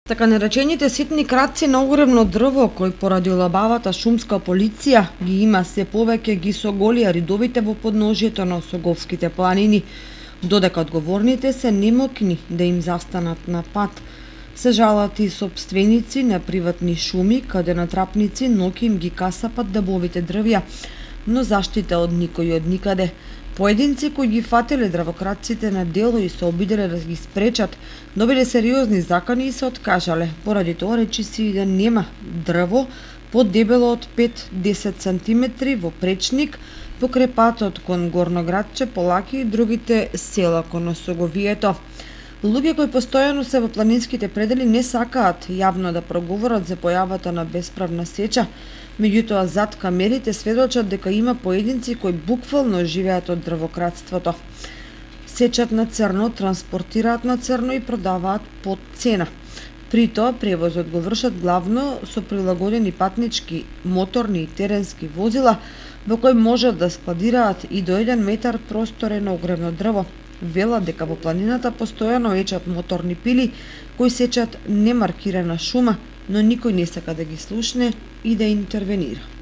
Така наречените ситни кратци на огромно дрво, кои поради лабавата шумска полиција ги има се повеќе, ги соголија ридовите во подножјето на Осоговските планини, додека одговорните се немокни да им застанат на пат. Се жалат и сопственици на приватни шуми, каде натрапници ноќе им ги касапат дебовите дрвја, но заштита од никој од никаде. Поединци кои ги фателе дрвократците на дело и се обиделе да ги спречат, добиле сериозни закани и се откажале. Поради тоа речиси да нема дрво подебело од 5-10 сантиметри во Пречник, покрај патот кон Горноградче, Полаки и другите села кон Осоговието. Луѓе кои постојано се во планинските предели не сакаат јавно да проговорат за појавата на бесправна сеча, меѓутоа зад камерите сведочат дека има поединци кои буквално живеат од дрвократството. Сечат на црно, транспортираат на црно и продаваат под цена. При тоа превозот го вршат главно со прилагодени патнички, моторни и теренски возила, во кои можат да складираат и до 1 метар просторено огромно дрво. Велат дека во планината постојано ечат моторни пили кои сечат немаркирана шума, но никој не сака да ги слушне и да интервенира.